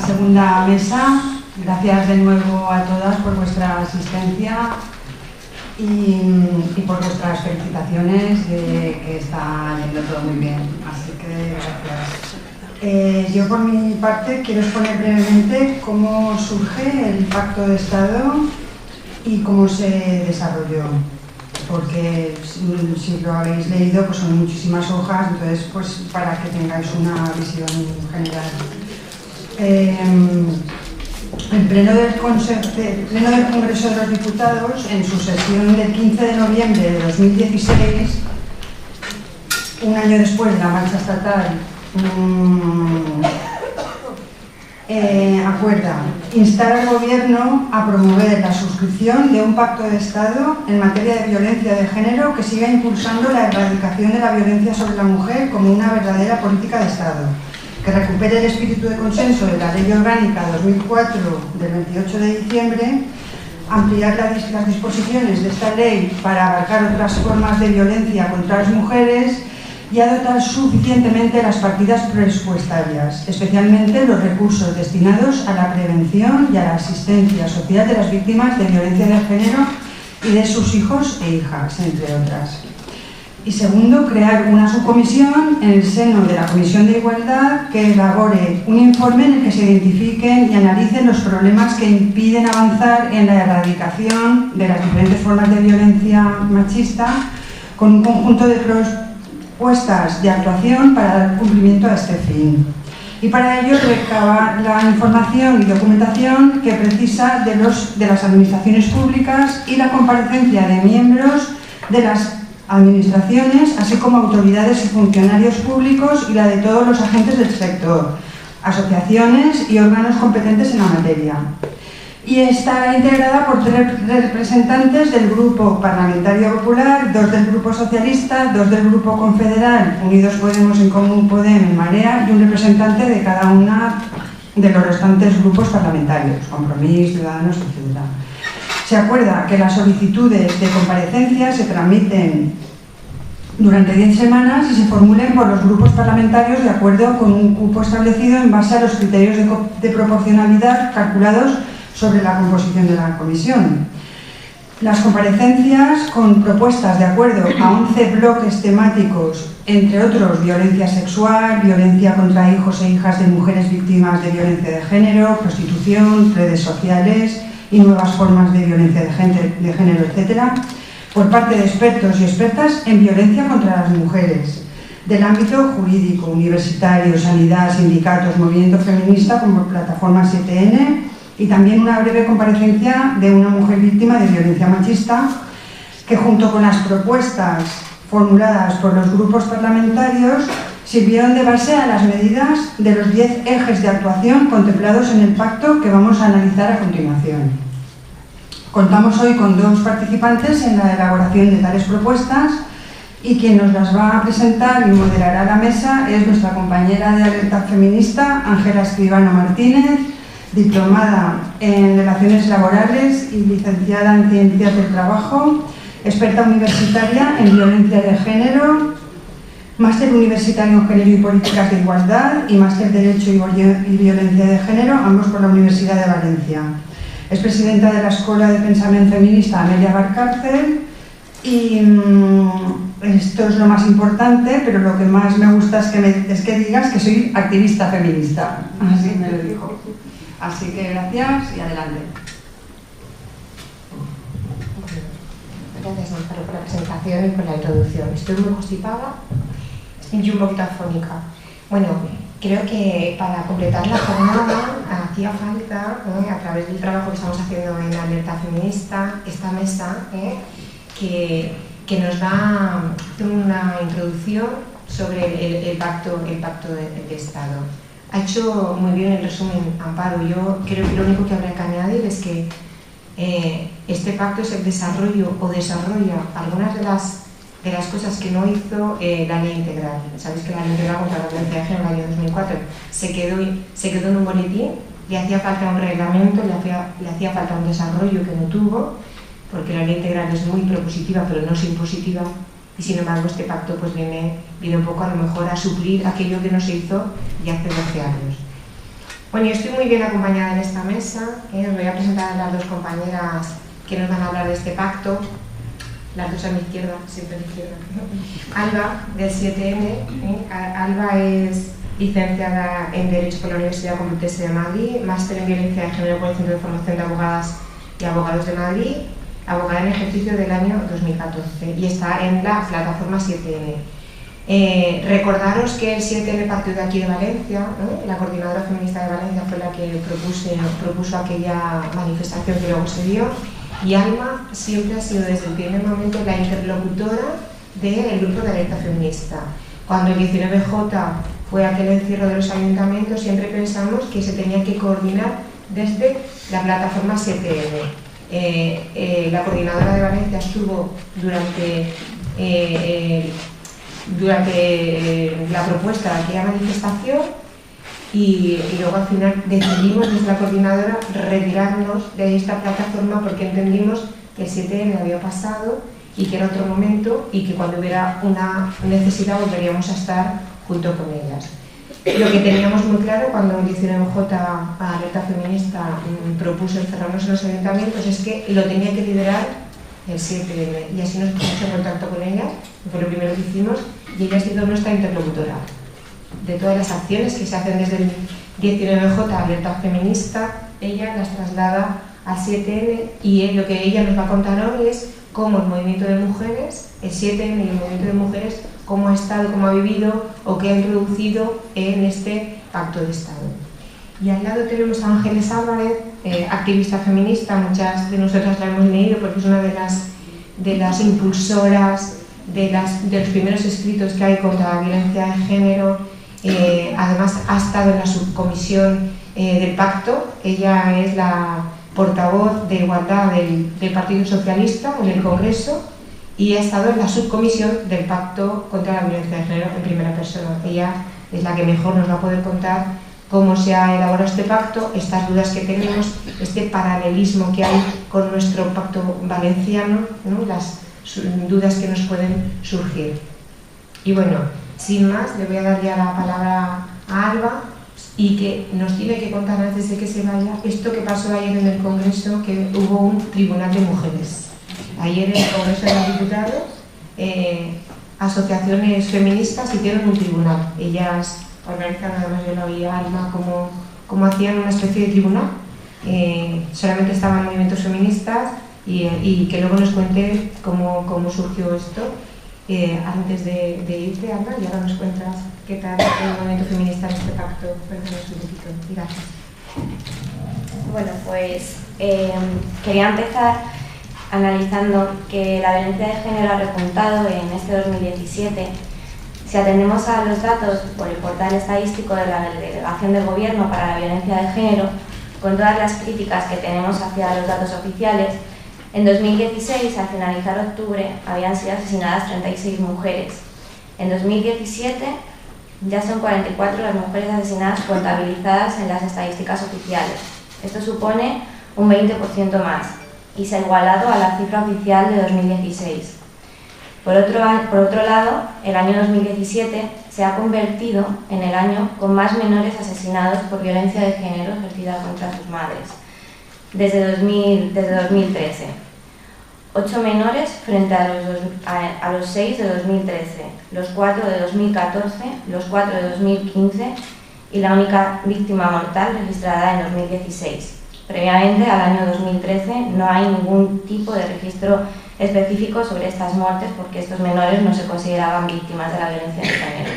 segunda mesa. Gracias de nuevo a todas por vuestra asistencia y por vuestras felicitaciones de que está yendo todo muy bien. Así que gracias. Yo por mi parte quiero exponer brevemente cómo surge el Pacto de Estado y cómo se desarrolló. Porque si lo habéis leído, pues son muchísimas hojas, entonces pues para que tengáis una visión general. El Pleno del Congreso de los Diputados, en su sesión del 15 de noviembre de 2016, un año después de la marcha estatal, acuerda instar al Gobierno a promover la suscripción de un pacto de Estado en materia de violencia de género que siga impulsando la erradicación de la violencia sobre la mujer como una verdadera política de Estado, que recupere el espíritu de consenso de la Ley Orgánica 2004 del 28 de diciembre, ampliar las disposiciones de esta ley para abarcar otras formas de violencia contra las mujeres y a dotar suficientemente las partidas presupuestarias, especialmente los recursos destinados a la prevención y a la asistencia social de las víctimas de violencia de género y de sus hijos e hijas, entre otras. Y segundo, crear una subcomisión en el seno de la Comisión de Igualdad que elabore un informe en el que se identifiquen y analicen los problemas que impiden avanzar en la erradicación de las diferentes formas de violencia machista con un conjunto de propuestas de actuación para dar cumplimiento a este fin. Y para ello recabar la información y documentación que precisa de las administraciones públicas y la comparecencia de miembros de las administraciones, así como autoridades y funcionarios públicos y la de todos los agentes del sector, asociaciones y órganos competentes en la materia. Y está integrada por 3 representantes del Grupo Parlamentario Popular, 2 del Grupo Socialista, 2 del Grupo Confederal, Unidos Podemos, En Común Podem, Marea, y un representante de cada una de los restantes grupos parlamentarios, Compromís, Ciudadanos, etc. Se acuerda que las solicitudes de comparecencia se tramiten durante 10 semanas y se formulen por los grupos parlamentarios de acuerdo con un cupo establecido en base a los criterios de proporcionalidad calculados sobre la composición de la comisión. Las comparecencias con propuestas de acuerdo a 11 bloques temáticos, entre otros violencia sexual, violencia contra hijos e hijas de mujeres víctimas de violencia de género, prostitución, redes sociales y nuevas formas de violencia de género, etc., por parte de expertos y expertas en violencia contra las mujeres, del ámbito jurídico, universitario, sanidad, sindicatos, movimiento feminista como plataforma 7N, y también una breve comparecencia de una mujer víctima de violencia machista que, junto con las propuestas formuladas por los grupos parlamentarios, sirvieron de base a las medidas de los 10 ejes de actuación contemplados en el pacto que vamos a analizar a continuación. Contamos hoy con 2 participantes en la elaboración de tales propuestas y quien nos las va a presentar y moderará la mesa es nuestra compañera de Alerta Feminista, Ángela Escribano Martínez, diplomada en Relaciones Laborales y licenciada en Ciencias del Trabajo, experta universitaria en Violencia de Género, máster universitario en Género y Políticas de Igualdad y máster Derecho y Violencia de Género, ambos por la Universidad de Valencia. Es presidenta de la Escuela de Pensamiento Feminista Amelia Valcárcel y esto es lo más importante, pero lo que más me gusta es que digas que soy activista feminista. Así me lo dijo. Así que gracias y adelante. Gracias, Gonzalo, por la presentación y por la introducción. Estoy muy constipada y un poquito afónica. Bueno, creo que para completar la jornada hacía falta, a través del trabajo que estamos haciendo en Alerta Feminista, esta mesa que nos da una introducción sobre el pacto de Estado. Ha hecho muy bien el resumen Amparo. Yo creo que lo único que habría que añadir es que este pacto es el desarrollo o desarrolla algunas de las cosas que no hizo la ley integral. Sabéis que la ley integral contra la violencia de género en el año 2004 se quedó en un boletín, le hacía falta un reglamento, le hacía falta un desarrollo que no tuvo, porque la ley integral es muy propositiva pero no es impositiva. Y sin embargo este pacto pues viene un poco a lo mejor a suplir aquello que no se hizo ya hace 12 años. Bueno, yo estoy muy bien acompañada en esta mesa. Os voy a presentar a las dos compañeras que nos van a hablar de este pacto. Las dos a mi izquierda, siempre a mi izquierda. Alba, del 7N. Alba es licenciada en Derecho por la Universidad Complutense de Madrid, máster en Violencia de Género por el Centro de Formación de Abogadas y Abogados de Madrid, abogada en ejercicio del año 2014 y está en la plataforma 7N. Recordaros que el 7N partió de aquí de Valencia, ¿no? La coordinadora feminista de Valencia fue la que propuso aquella manifestación que luego se dio, y Alma siempre ha sido desde el primer momento la interlocutora del grupo de alerta feminista. Cuando el 19J fue aquel encierro de los ayuntamientos, siempre pensamos que se tenía que coordinar desde la plataforma 7N. La coordinadora de Valencia estuvo durante la propuesta de aquella manifestación y luego al final decidimos desde la coordinadora retirarnos de esta plataforma porque entendimos que el 7N había pasado y que era otro momento y que cuando hubiera una necesidad volveríamos a estar junto con ellas. Lo que teníamos muy claro cuando el 19J Alerta Feminista propuso encerrarnos en los ayuntamientos es que lo tenía que liderar el 7N, y así nos pusimos en contacto con ellas, que fue lo primero que hicimos, y ella ha sido nuestra interlocutora de todas las acciones que se hacen desde el 19J Alerta Feminista. Ella las traslada al 7N y lo que ella nos va a contar hoy es cómo el movimiento de mujeres, el 7N y el movimiento de mujeres, cómo ha estado, cómo ha vivido o qué ha introducido en este pacto de Estado. Y al lado tenemos a Ángeles Álvarez, activista feminista. Muchas de nosotras la hemos leído porque es una de las impulsoras de los primeros escritos que hay contra la violencia de género. Además ha estado en la subcomisión del pacto. Ella es la portavoz de igualdad del Partido Socialista en el Congreso y ha estado en la subcomisión del pacto contra la violencia de género en primera persona. Ella es la que mejor nos va a poder contar cómo se ha elaborado este pacto, estas dudas que tenemos, este paralelismo que hay con nuestro pacto valenciano, ¿no? Las dudas que nos pueden surgir. Y bueno, sin más, le voy a dar ya la palabra a Alba y que nos tiene que contar antes de que se vaya esto que pasó ayer en el Congreso, que hubo un tribunal de mujeres. Ayer en el Congreso de los Diputados, asociaciones feministas hicieron un tribunal. Ellas organizan, además yo la oí a Alma, como hacían una especie de tribunal. Solamente estaban movimientos feministas y que luego nos cuente cómo surgió esto. Antes de irte, Alma, y ahora nos cuentas qué tal el movimiento feminista en este pacto. Cuéntanos un poquito. Gracias. Bueno, pues quería empezar analizando que la violencia de género ha repuntado en este 2017. Si atendemos a los datos por el portal estadístico de la Delegación del Gobierno para la Violencia de Género, con todas las críticas que tenemos hacia los datos oficiales, en 2016, al finalizar octubre, habían sido asesinadas 36 mujeres. En 2017 ya son 44 las mujeres asesinadas contabilizadas en las estadísticas oficiales. Esto supone un 20% más y se ha igualado a la cifra oficial de 2016. Por otro lado, el año 2017 se ha convertido en el año con más menores asesinados por violencia de género ejercida contra sus madres, desde 2013. 8 menores frente a los 6 de 2013, los 4 de 2014, los 4 de 2015 y la única víctima mortal registrada en 2016. Previamente al año 2013 no hay ningún tipo de registro específico sobre estas muertes porque estos menores no se consideraban víctimas de la violencia de género.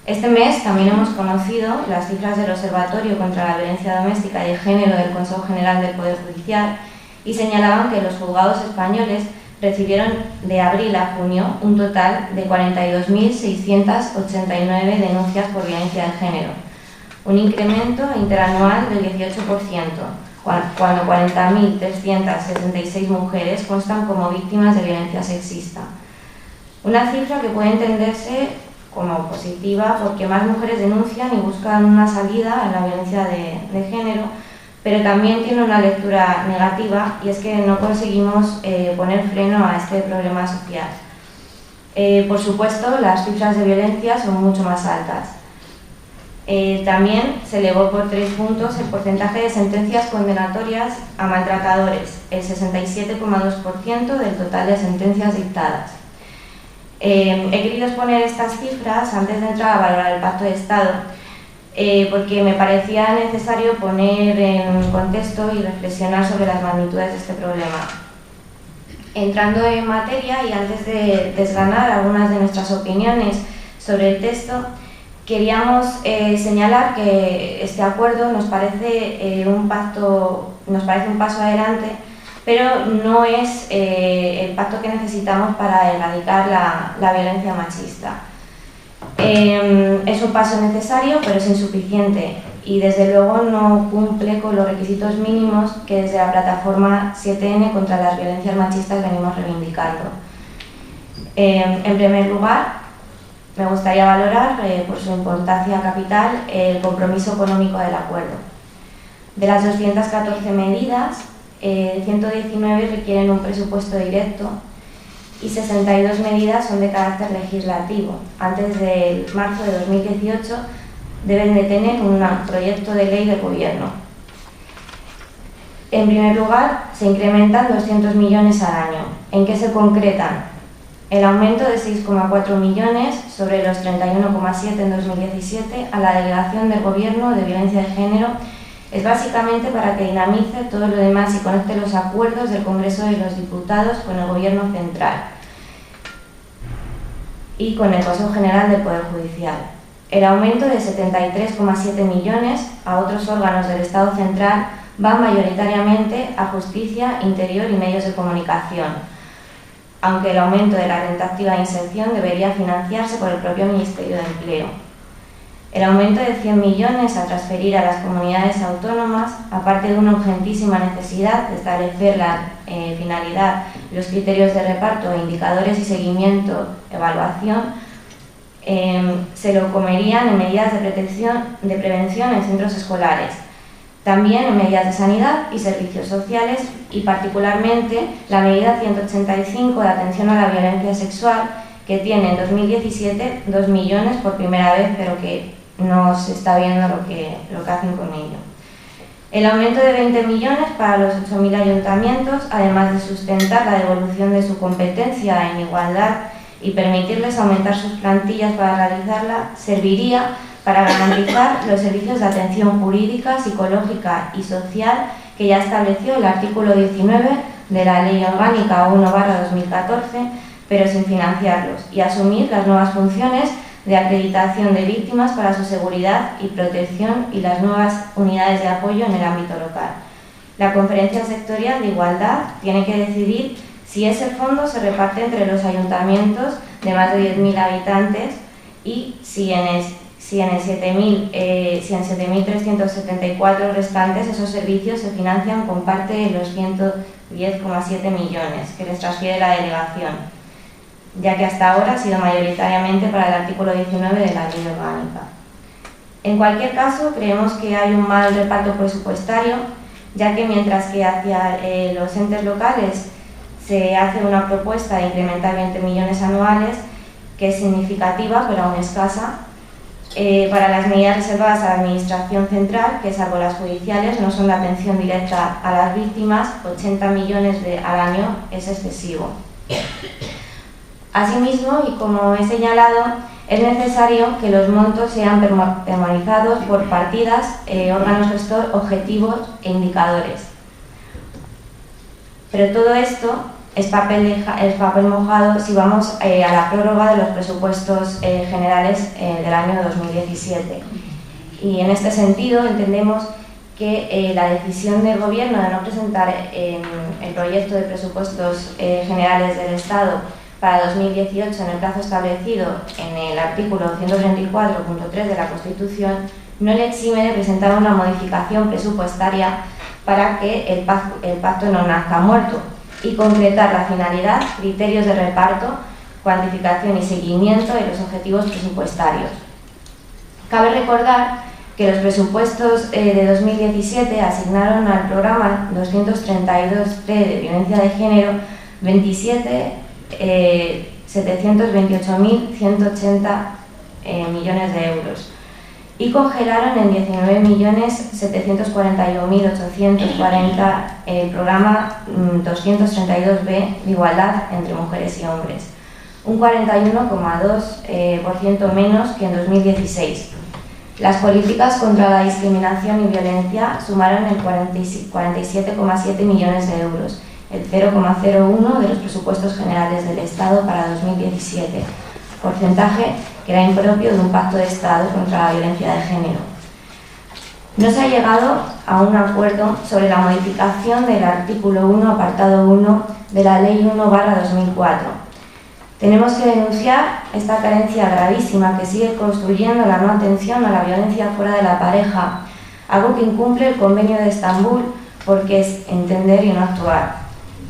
Este mes también hemos conocido las cifras del Observatorio contra la Violencia Doméstica y de Género del Consejo General del Poder Judicial y señalaban que los juzgados españoles recibieron de abril a junio un total de 42.689 denuncias por violencia de género, un incremento interanual del 18%, cuando 40.366 mujeres constan como víctimas de violencia sexista. Una cifra que puede entenderse como positiva porque más mujeres denuncian y buscan una salida a la violencia de género, pero también tiene una lectura negativa y es que no conseguimos poner freno a este problema social. Por supuesto, las cifras de violencia son mucho más altas. También se elevó por 3 puntos el porcentaje de sentencias condenatorias a maltratadores, el 67,2% del total de sentencias dictadas. He querido exponer estas cifras antes de entrar a valorar el Pacto de Estado, porque me parecía necesario poner en contexto y reflexionar sobre las magnitudes de este problema. Entrando en materia y antes de desgranar algunas de nuestras opiniones sobre el texto, queríamos señalar que este acuerdo nos parece un paso adelante, pero no es el pacto que necesitamos para erradicar la violencia machista. Es un paso necesario, pero es insuficiente y desde luego no cumple con los requisitos mínimos que desde la plataforma 7N contra las violencias machistas venimos reivindicando. En primer lugar, me gustaría valorar, por su importancia capital, el compromiso económico del acuerdo. De las 214 medidas, 119 requieren un presupuesto directo y 62 medidas son de carácter legislativo. Antes del marzo de 2018 deben de tener un proyecto de ley de gobierno. En primer lugar, se incrementan 200 millones al año. ¿En qué se concretan? El aumento de 6,4 millones sobre los 31,7 en 2017 a la delegación del Gobierno de Violencia de Género es básicamente para que dinamice todo lo demás y conecte los acuerdos del Congreso de los Diputados con el Gobierno central y con el Consejo General del Poder Judicial. El aumento de 73,7 millones a otros órganos del Estado central va mayoritariamente a Justicia, Interior y Medios de Comunicación, aunque el aumento de la renta activa de inserción debería financiarse por el propio Ministerio de Empleo. El aumento de 100 millones a transferir a las comunidades autónomas, aparte de una urgentísima necesidad de establecer la finalidad, los criterios de reparto, indicadores y seguimiento, evaluación, se lo comerían en medidas de prevención en centros escolares, también en medidas de sanidad y servicios sociales y particularmente la medida 185 de atención a la violencia sexual, que tiene en 2017 2 millones por primera vez, pero que no se está viendo lo que hacen con ello. El aumento de 20 millones para los 8.000 ayuntamientos, además de sustentar la devolución de su competencia en igualdad y permitirles aumentar sus plantillas para realizarla, serviría para garantizar los servicios de atención jurídica, psicológica y social que ya estableció el artículo 19 de la Ley Orgánica 1/2014, pero sin financiarlos, y asumir las nuevas funciones de acreditación de víctimas para su seguridad y protección y las nuevas unidades de apoyo en el ámbito local. La Conferencia Sectorial de Igualdad tiene que decidir si ese fondo se reparte entre los ayuntamientos de más de 10.000 habitantes y si en 7.374 restantes esos servicios se financian con parte de los 110,7 millones que les transfiere la delegación, ya que hasta ahora ha sido mayoritariamente para el artículo 19 de la Ley Orgánica. En cualquier caso, creemos que hay un mal reparto presupuestario, ya que mientras que hacia los entes locales se hace una propuesta de incrementar 20 millones anuales, que es significativa pero aún escasa, para las medidas reservadas a la Administración Central, que salvo las judiciales no son de atención directa a las víctimas, 80 millones al año es excesivo. Asimismo, y como he señalado, es necesario que los montos sean permanizados por partidas, órganos gestor, objetivos e indicadores. Pero todo esto es papel mojado si vamos a la prórroga de los presupuestos generales del año 2017. Y en este sentido entendemos que la decisión del Gobierno de no presentar el proyecto de presupuestos generales del Estado para 2018 en el plazo establecido en el artículo 134.3 de la Constitución no le exime de presentar una modificación presupuestaria para que el pacto no nazca muerto y concretar la finalidad, criterios de reparto, cuantificación y seguimiento de los objetivos presupuestarios. Cabe recordar que los presupuestos de 2017 asignaron al programa 232C de violencia de género 728.180 millones de euros. y congelaron en 19.741.840 el programa 232B de igualdad entre mujeres y hombres, un 41,2% menos que en 2016. Las políticas contra la discriminación y violencia sumaron el 47,7 millones de euros, el 0,01 de los presupuestos generales del Estado para 2017, porcentaje que era impropio de un pacto de Estado contra la violencia de género. No se ha llegado a un acuerdo sobre la modificación del artículo 1, apartado 1 de la Ley 1/2004. Tenemos que denunciar esta carencia gravísima que sigue construyendo la no atención a la violencia fuera de la pareja, algo que incumple el Convenio de Estambul porque es entender y no actuar.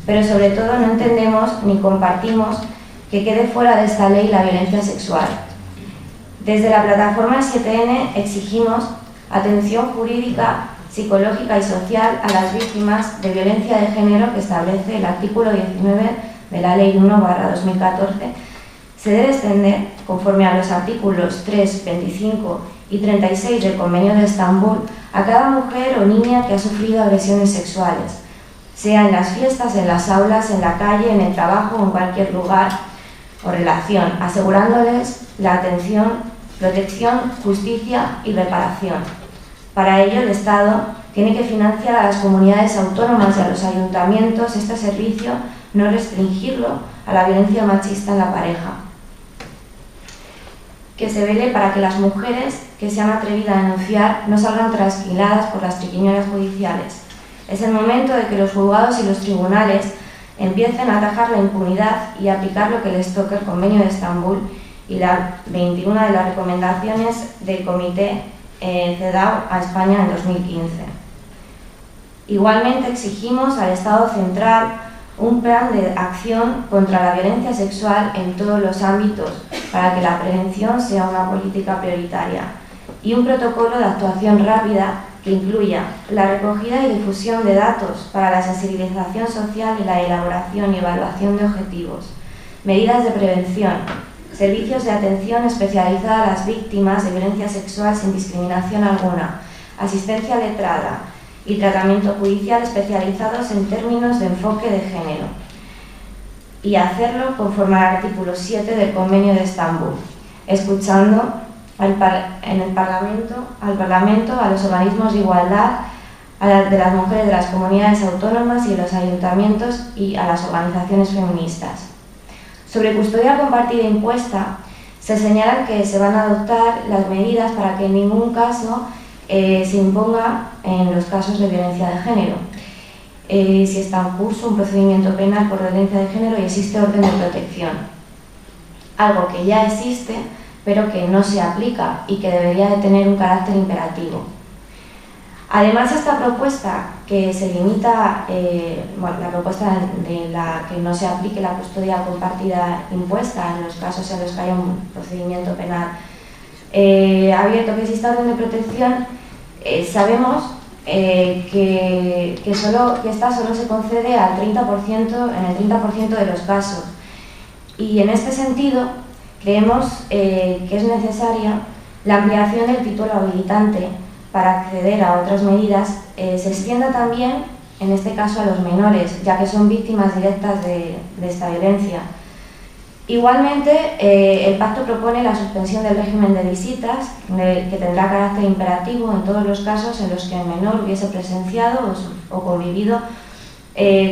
Pero sobre todo no entendemos ni compartimos que quede fuera de esta ley la violencia sexual. Desde la plataforma 7N exigimos atención jurídica, psicológica y social a las víctimas de violencia de género que establece el artículo 19 de la Ley 1/2014. Se debe extender, conforme a los artículos 3, 25 y 36 del Convenio de Estambul, a cada mujer o niña que ha sufrido agresiones sexuales, sea en las fiestas, en las aulas, en la calle, en el trabajo o en cualquier lugar o relación, asegurándoles la atención, protección, justicia y reparación. Para ello, el Estado tiene que financiar a las comunidades autónomas y a los ayuntamientos este servicio, no restringirlo a la violencia machista en la pareja. Que se vele para que las mujeres que se han atrevido a denunciar no salgan trasquiladas por las triquiñuelas judiciales. Es el momento de que los juzgados y los tribunales empiecen a atajar la impunidad y aplicar lo que les toca el Convenio de Estambul y la 21 de las recomendaciones del Comité CEDAW a España en 2015. Igualmente exigimos al Estado central un plan de acción contra la violencia sexual en todos los ámbitos para que la prevención sea una política prioritaria y un protocolo de actuación rápida que incluya la recogida y difusión de datos para la sensibilización social y la elaboración y evaluación de objetivos, medidas de prevención, servicios de atención especializada a las víctimas de violencia sexual sin discriminación alguna, asistencia letrada y tratamiento judicial especializados en términos de enfoque de género, y hacerlo conforme al artículo 7 del Convenio de Estambul, escuchando al Parlamento, a los organismos de igualdad, de las mujeres de las comunidades autónomas y de los ayuntamientos y a las organizaciones feministas. Sobre custodia compartida impuesta, se señala que se van a adoptar las medidas para que en ningún caso se imponga en los casos de violencia de género. Si está en curso un procedimiento penal por violencia de género y existe orden de protección. Algo que ya existe, pero que no se aplica y que debería de tener un carácter imperativo. Además, esta propuesta que se limita, la propuesta de la que no se aplique la custodia compartida impuesta en los casos en los que haya un procedimiento penal abierto que exista orden de protección, sabemos que esta solo se concede al 30%, en el 30% de los casos. Y en este sentido, creemos que es necesaria la ampliación del título habilitante para acceder a otras medidas, se extienda también, en este caso, a los menores, ya que son víctimas directas de esta violencia. Igualmente, el pacto propone la suspensión del régimen de visitas, que tendrá carácter imperativo en todos los casos en los que el menor hubiese presenciado o convivido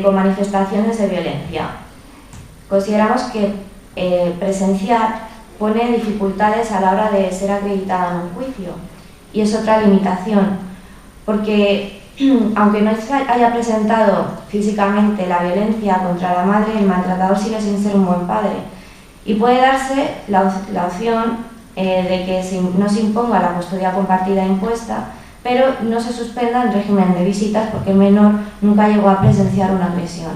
con manifestaciones de violencia. Consideramos que presenciar pone dificultades a la hora de ser acreditado en un juicio, y es otra limitación, porque aunque no haya presentado físicamente la violencia contra la madre, el maltratador sigue sin ser un buen padre, y puede darse la opción de que no se imponga la custodia compartida impuesta, pero no se suspenda el régimen de visitas porque el menor nunca llegó a presenciar una agresión.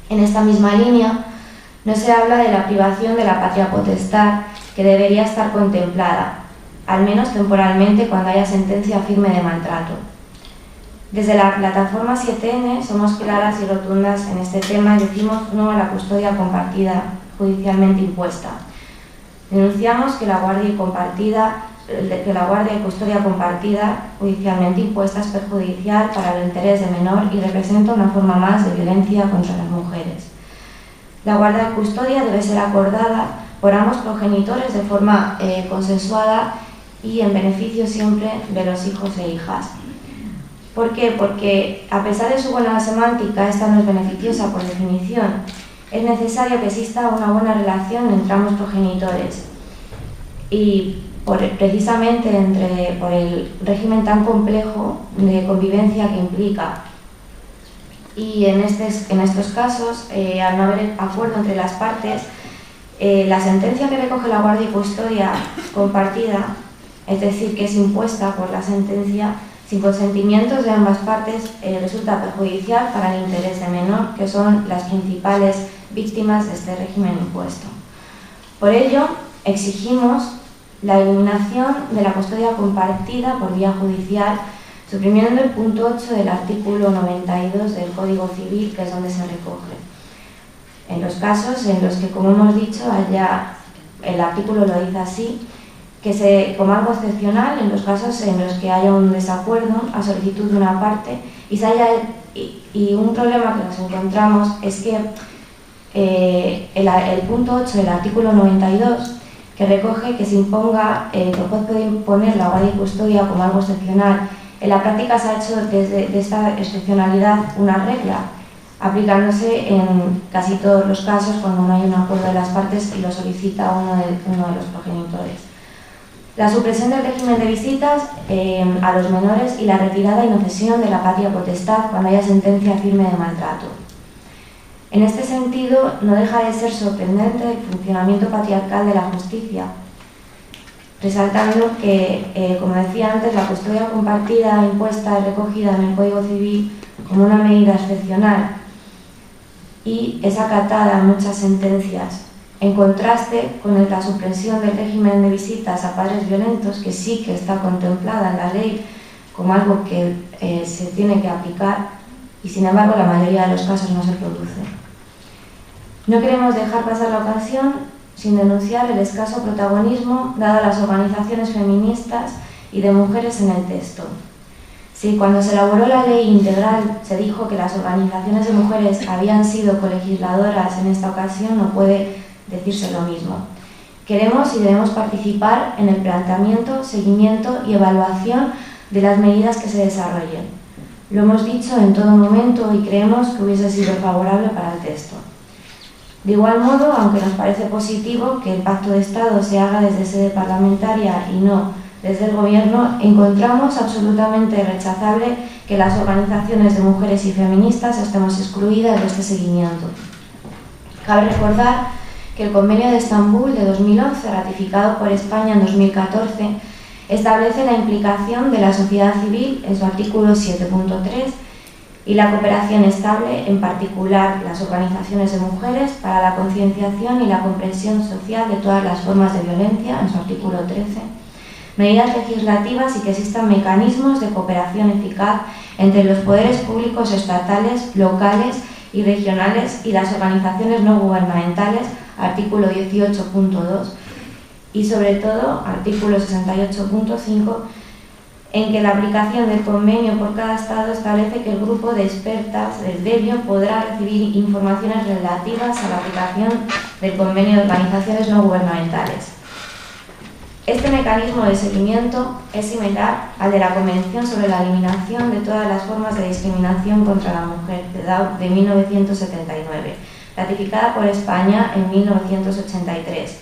En esta misma línea, no se habla de la privación de la patria potestad, que debería estar contemplada, al menos temporalmente, cuando haya sentencia firme de maltrato. Desde la plataforma 7N somos claras y rotundas en este tema y decimos no a la custodia compartida judicialmente impuesta. Denunciamos que la guardia compartida que la guardia y custodia compartida judicialmente impuesta es perjudicial para el interés de menor y representa una forma más de violencia contra las mujeres. La guardia y custodia debe ser acordada por ambos progenitores de forma consensuada y en beneficio siempre de los hijos e hijas. ¿Por qué? Porque a pesar de su buena semántica, esta no es beneficiosa por definición. Es necesario que exista una buena relación entre ambos progenitores y precisamente por el régimen tan complejo de convivencia que implica. Y en estos casos, al no haber acuerdo entre las partes, la sentencia que recoge la guardia y custodia compartida, es decir, que es impuesta por la sentencia, sin consentimientos de ambas partes, resulta perjudicial para el interés de menor, que son las principales víctimas de este régimen impuesto. Por ello, exigimos la eliminación de la custodia compartida por vía judicial, suprimiendo el punto 8 del artículo 92 del Código Civil, que es donde se recoge. En los casos en los que, como hemos dicho, el artículo lo dice así, como algo excepcional, en los casos en los que haya un desacuerdo a solicitud de una parte y un problema que nos encontramos es que el punto 8 del artículo 92, que recoge que se imponga, que el juez puede imponer la guardia y custodia como algo excepcional, en la práctica se ha hecho de esta excepcionalidad una regla, aplicándose en casi todos los casos cuando no hay un acuerdo de las partes y lo solicita uno de los progenitores. La supresión del régimen de visitas a los menores y la retirada y no cesión de la patria potestad cuando haya sentencia firme de maltrato. En este sentido, no deja de ser sorprendente el funcionamiento patriarcal de la justicia, resaltando que, como decía antes, la custodia compartida impuesta y recogida en el Código Civil como una medida excepcional y es acatada en muchas sentencias, en contraste con la supresión del régimen de visitas a padres violentos, que sí que está contemplada en la ley como algo que se tiene que aplicar y, sin embargo, la mayoría de los casos no se produce. No queremos dejar pasar la ocasión sin denunciar el escaso protagonismo dado a las organizaciones feministas y de mujeres en el texto. Si cuando se elaboró la ley integral se dijo que las organizaciones de mujeres habían sido colegisladoras en esta ocasión, no puede decirse lo mismo. Queremos y debemos participar en el planteamiento, seguimiento y evaluación de las medidas que se desarrollen. Lo hemos dicho en todo momento y creemos que hubiese sido favorable para el texto. De igual modo, aunque nos parece positivo que el Pacto de Estado se haga desde sede parlamentaria y no desde el Gobierno, encontramos absolutamente rechazable que las organizaciones de mujeres y feministas estemos excluidas de este seguimiento. Cabe recordar que el Convenio de Estambul de 2011, ratificado por España en 2014, establece la implicación de la sociedad civil en su artículo 7.3 y la cooperación estable, en particular las organizaciones de mujeres, para la concienciación y la comprensión social de todas las formas de violencia, en su artículo 13, medidas legislativas y que existan mecanismos de cooperación eficaz entre los poderes públicos estatales, locales y regionales y las organizaciones no gubernamentales, artículo 18.2, y sobre todo, artículo 68.5, en que la aplicación del convenio por cada Estado establece que el grupo de expertas del gremio podrá recibir informaciones relativas a la aplicación del convenio de organizaciones no gubernamentales. Este mecanismo de seguimiento es similar al de la Convención sobre la eliminación de todas las formas de discriminación contra la mujer de 1979, ratificada por España en 1983,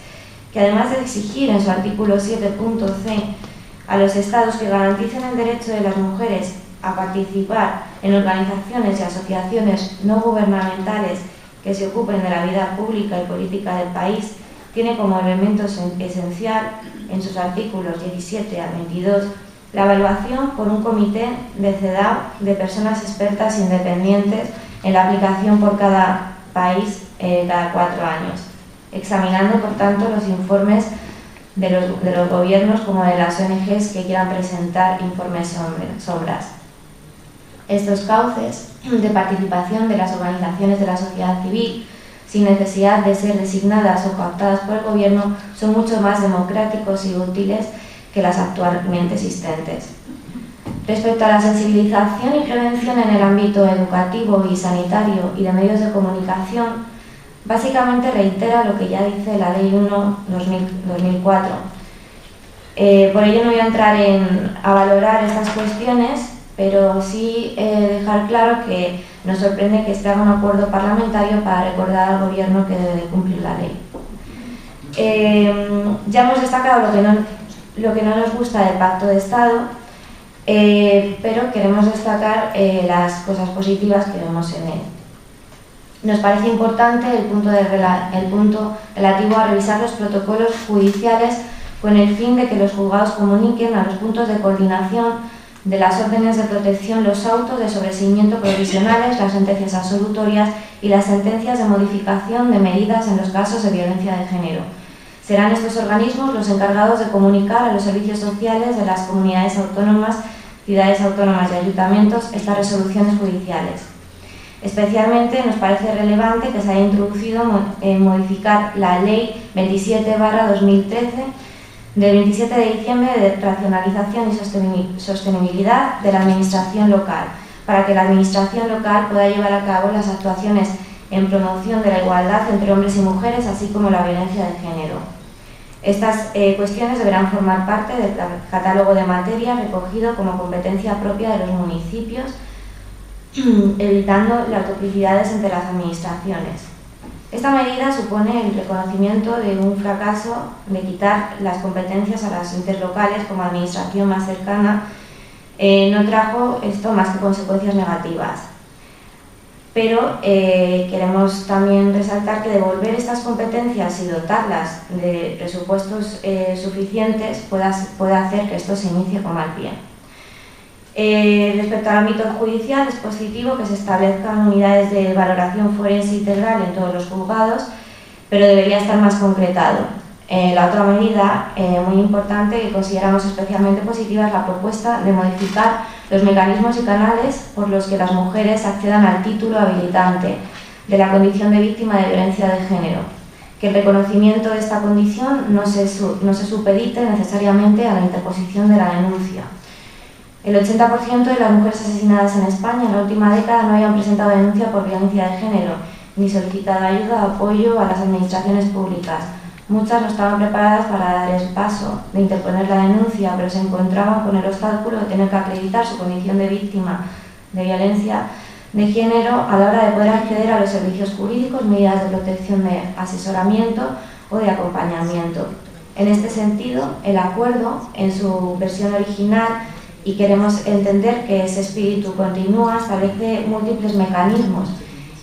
que además de exigir en su artículo 7.c a los Estados que garanticen el derecho de las mujeres a participar en organizaciones y asociaciones no gubernamentales que se ocupen de la vida pública y política del país, tiene como elemento esencial en sus artículos 17 al 22 la evaluación por un comité de CEDAW de personas expertas independientes en la aplicación por cada país cada 4 años, examinando por tanto los informes de los gobiernos como de las ONGs que quieran presentar informes sombras. Estos cauces de participación de las organizaciones de la sociedad civil, sin necesidad de ser designadas o cooptadas por el gobierno, son mucho más democráticos y útiles que las actualmente existentes. Respecto a la sensibilización y prevención en el ámbito educativo y sanitario y de medios de comunicación, básicamente reitera lo que ya dice la Ley 1/2004. Por ello no voy a entrar a valorar estas cuestiones, pero sí dejar claro que nos sorprende que se haga un acuerdo parlamentario para recordar al Gobierno que debe de cumplir la ley. Ya hemos destacado lo que no nos gusta del Pacto de Estado, pero queremos destacar las cosas positivas que vemos en él. Nos parece importante el punto relativo a revisar los protocolos judiciales con el fin de que los juzgados comuniquen a los puntos de coordinación de las órdenes de protección los autos de sobreseimiento provisionales, las sentencias absolutorias y las sentencias de modificación de medidas en los casos de violencia de género. Serán estos organismos los encargados de comunicar a los servicios sociales de las comunidades autónomas, ciudades autónomas y ayuntamientos estas resoluciones judiciales. Especialmente nos parece relevante que se haya introducido modificar la Ley 27/2013 del 27 de diciembre de racionalización y sostenibilidad de la Administración local, para que la Administración local pueda llevar a cabo las actuaciones en promoción de la igualdad entre hombres y mujeres, así como la violencia de género. Estas cuestiones deberán formar parte del catálogo de materias recogido como competencia propia de los municipios, evitando las duplicidades entre las administraciones. Esta medida supone el reconocimiento de un fracaso de quitar las competencias a las entes locales como administración más cercana. No trajo esto más que consecuencias negativas. Pero queremos también resaltar que devolver estas competencias y dotarlas de presupuestos suficientes puede hacer que esto se inicie con mal pie. Respecto al ámbito judicial, es positivo que se establezcan unidades de valoración forense integral en todos los juzgados, pero debería estar más concretado. La otra medida muy importante que consideramos especialmente positiva es la propuesta de modificar los mecanismos y canales por los que las mujeres accedan al título habilitante de la condición de víctima de violencia de género, que el reconocimiento de esta condición no se supedite necesariamente a la interposición de la denuncia. El 80% de las mujeres asesinadas en España en la última década no habían presentado denuncia por violencia de género, ni solicitado ayuda o apoyo a las administraciones públicas. Muchas no estaban preparadas para dar el paso de interponer la denuncia, pero se encontraban con el obstáculo de tener que acreditar su condición de víctima de violencia de género a la hora de poder acceder a los servicios jurídicos, medidas de protección de asesoramiento o de acompañamiento. En este sentido, el acuerdo, en su versión original, y queremos entender que ese espíritu continúa, establece múltiples mecanismos,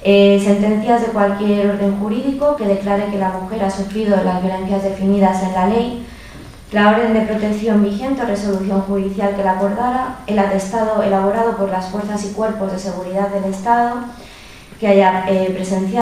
sentencias de cualquier orden jurídico que declare que la mujer ha sufrido las violencias definidas en la ley, la orden de protección vigente o resolución judicial que la acordara, el atestado elaborado por las fuerzas y cuerpos de seguridad del Estado que haya presenciado